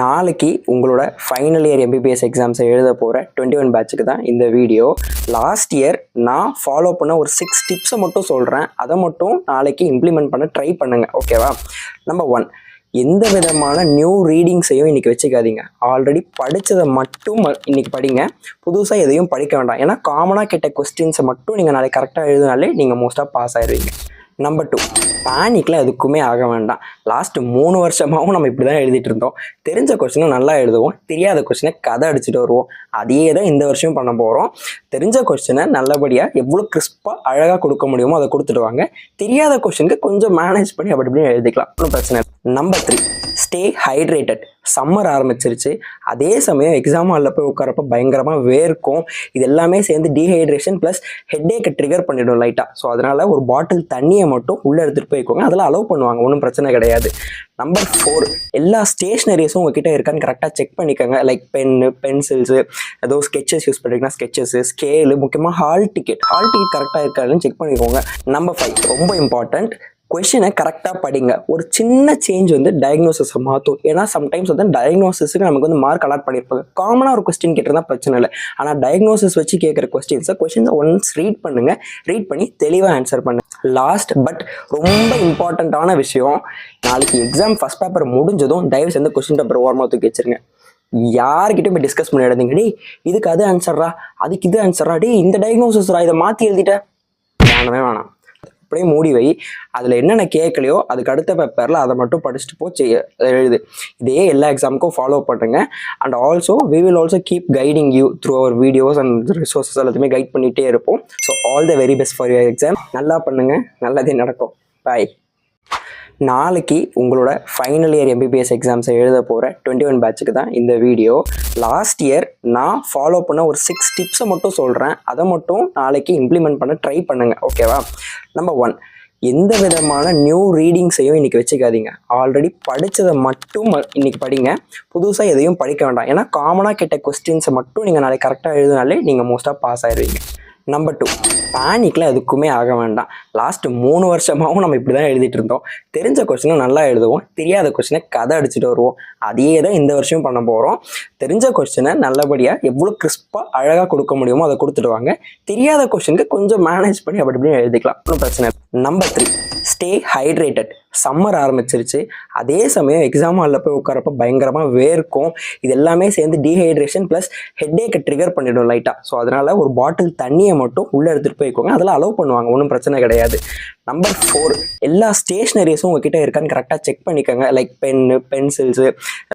நாளைக்கு உங்களோட final year MBBS எக்ஸாம்ஸை எழுத போகிற 21 பேட்சுக்கு தான் இந்த வீடியோ. லாஸ்ட் இயர் நான் ஃபாலோ பண்ண ஒரு 6 டிப்ஸை மட்டும் சொல்கிறேன். அதை மட்டும் நாளைக்கு இம்ப்ளிமெண்ட் பண்ண ட்ரை பண்ணுங்கள், ஓகேவா? நம்பர் 1, எந்த விதமான நியூ ரீடிங்ஸையும் இன்றைக்கி வச்சுக்காதீங்க. ஆல்ரெடி படித்ததை மட்டும் இன்றைக்கி படிங்க. புதுசாக எதையும் படிக்க வேண்டாம். ஏன்னா காமனாக கேட்ட கொஸ்டின்ஸை மட்டும் நீங்கள் நாளைக்கு கரெக்டாக எழுதினாலே நீங்கள் மோஸ்ட்டாக பாஸ் ஆயிடுவீங்க. நம்பர் 2, பேனிக்கில் எதுக்குமே ஆக வேண்டாம். லாஸ்ட்டு 3 வருஷமாகவும் நம்ம இப்படி தான் எழுதிட்டு இருந்தோம். தெரிஞ்ச கொஸ்டினை நல்லா எழுதுவோம், தெரியாத கொஸ்டினை கதை அடிச்சுட்டு வருவோம். அதே தான் இந்த வருஷம் பண்ண போகிறோம். தெரிஞ்ச கொஸ்டினை நல்லபடியாக எவ்வளோ கிறிஸ்பாக அழகாக கொடுக்க முடியுமோ அதை கொடுத்துட்டு வாங்க. தெரியாத கொஸ்டினுக்கு கொஞ்சம் மேனேஜ் பண்ணி அப்படி இப்படின்னு எழுதிக்கலாம், ஒன்றும் பிரச்சனை இல்லை. Number 3, stay hydrated. சம்மர் ஆரம்பிச்சிருச்சு. அதே சமயம் எக்ஸாம் ஹாலில் போய் உட்காரப்ப பயங்கரமாக வேர்க்கும். இது எல்லாமே சேர்ந்து டீஹைட்ரேஷன் ப்ளஸ் ஹெட்டேக்கை ட்ரிகர் பண்ணிடும் லைட்டாக. ஸோ அதனால் ஒரு பாட்டில் தண்ணியை மட்டும் உள்ளே எடுத்துகிட்டு போய்க்கோங்க. அதெல்லாம் அலோவ் பண்ணுவாங்க, ஒன்றும் பிரச்சனை கிடையாது. நம்பர் 4, எல்லா ஸ்டேஷ்னரிஸும் உங்ககிட்ட இருக்கான்னு கரெக்டாக செக் பண்ணிக்கோங்க. லைக் பென்னு, பென்சில்ஸு, ஏதோ ஸ்கெச்சஸ் யூஸ் பண்ணுறீங்கன்னா ஸ்கெச்சஸு, ஸ்கேலு, முக்கியமாக ஹால் டிக்கெட் கரெக்டாக இருக்காதுன்னு செக் பண்ணிக்கோங்க. நம்பர் 5, ரொம்ப இம்பார்ட்டண்ட், கொஷினை கரெக்டாக படிங்க. ஒரு சின்ன சேஞ்ச் வந்து டயக்னோசிஸை மாற்றும். ஏன்னா சம்டைம்ஸ் வந்து டயக்னோசிஸுக்கு நமக்கு வந்து மார்க் அலாட் பண்ணியிருப்பாங்க. காமனாக ஒரு கொஸ்டின் கேட்டிருந்தா பிரச்சனை இல்லை. ஆனால் டயக்னோசிஸ் வச்சு கேட்குற கொஸ்டின்ஸை ஒன்ஸ் ரீட் பண்ணுங்கள். ரீட் பண்ணி தெளிவாக ஆன்சர் பண்ணுங்கள். லாஸ்ட் பட் ரொம்ப இம்பார்ட்டண்ட்டான விஷயம், நாளைக்கு எக்ஸாம் ஃபஸ்ட் பேப்பர் முடிஞ்சதும் தயவு செஞ்சு கொஸ்டின் பேப்பர் ஓரமாக தூக்கி வச்சிருங்க. யார்கிட்டையும் போய் டிஸ்கஸ் பண்ணி எழுதுங்க. டே இதுக்கு அது ஆன்சர்ரா, அதுக்கு இது ஆன்சர்ரா, டே இந்த டயக்னோசிஸ்ரா, இதை மாற்றி எழுதிட்டேன். வேணாம், அப்படியே மூடி வை. அதில் என்னென்ன கேட்கலையோ அதுக்கு அடுத்த பேப்பரில் அதை மட்டும் படிச்சுட்டு போய் எழுது. இதே எல்லா எக்ஸாமுக்கும் ஃபாலோ பண்ணுங்க. And also we will also keep guiding you through our videos and resources எல்லாத்தையுமே கைட் பண்ணிகிட்டே இருப்போம். So all the very best for your exam. நல்லா பண்ணுங்கள், நல்லதே நடக்கும். பாய். நாளைக்கு உங்களோட ஃபைனல் இயர் எம்பிபிஎஸ் எக்ஸாம்ஸை எழுத போகிற 21 பேட்சுக்கு தான் இந்த வீடியோ. லாஸ்ட் இயர் நான் ஃபாலோ பண்ண ஒரு 6 டிப்ஸை மட்டும் சொல்கிறேன். அதை மட்டும் நாளைக்கு இம்ப்ளிமெண்ட் பண்ண ட்ரை பண்ணுங்கள், ஓகேவா? நம்பர் 1, எந்த விதமான நியூ ரீடிங்ஸையும் இன்றைக்கி வச்சுக்காதீங்க. ஆல்ரெடி படித்ததை மட்டும் இன்றைக்கி படிங்க. புதுசாக எதையும் படிக்க வேண்டாம். ஏன்னா காமனாக கேட்ட கொஸ்டின்ஸை மட்டும் நீங்கள் நாளைக்கு கரெக்டாக எழுதினாலே நீங்கள் மோஸ்ட்டாக பாஸ் ஆயிடுவீங்க. நம்பர் 2, பேனிக்கில் எதுக்குமே ஆக வேண்டாம். லாஸ்ட்டு 3 வருஷமாகவும் நம்ம இப்படி தான் எழுதிட்டு இருந்தோம். தெரிஞ்ச கொஸ்டினை நல்லா எழுதுவோம், தெரியாத கொஸ்டினை கதை அடிச்சுட்டு வருவோம். அதே தான் இந்த வருஷம் பண்ண போகிறோம். தெரிஞ்ச கொஸ்டினை நல்லபடியாக எவ்வளோ கிறிஸ்பாக அழகாக கொடுக்க முடியுமோ அதை கொடுத்துட்டு வாங்க. தெரியாத கொஸ்டினுக்கு கொஞ்சம் மேனேஜ் பண்ணி அப்படி இப்படின்னு எழுதிக்கலாம், ஒன்றும் பிரச்சனை இல்லை. Number 3, stay hydrated. சம்மர் ஆரம்பிச்சிருச்சு. அதே சமயம் எக்ஸாம் ஹாலில் போய் உட்காரப்ப பயங்கரமாக வேர்க்கும். இது எல்லாமே சேர்ந்து டீஹைட்ரேஷன் ப்ளஸ் ஹெட்டேக்கை ட்ரிகர் பண்ணிடும் லைட்டாக. ஸோ அதனால் ஒரு பாட்டில் தண்ணியை மட்டும் உள்ளே எடுத்துகிட்டு போய்க்கோங்க. அதெல்லாம் அலோவ் பண்ணுவாங்க, ஒன்றும் பிரச்சனை கிடையாது. நம்பர் 4, எல்லா ஸ்டேஷ்னரிஸும் உங்ககிட்ட இருக்கான்னு கரெக்டாக செக் பண்ணிக்கோங்க. Like pen, pencils,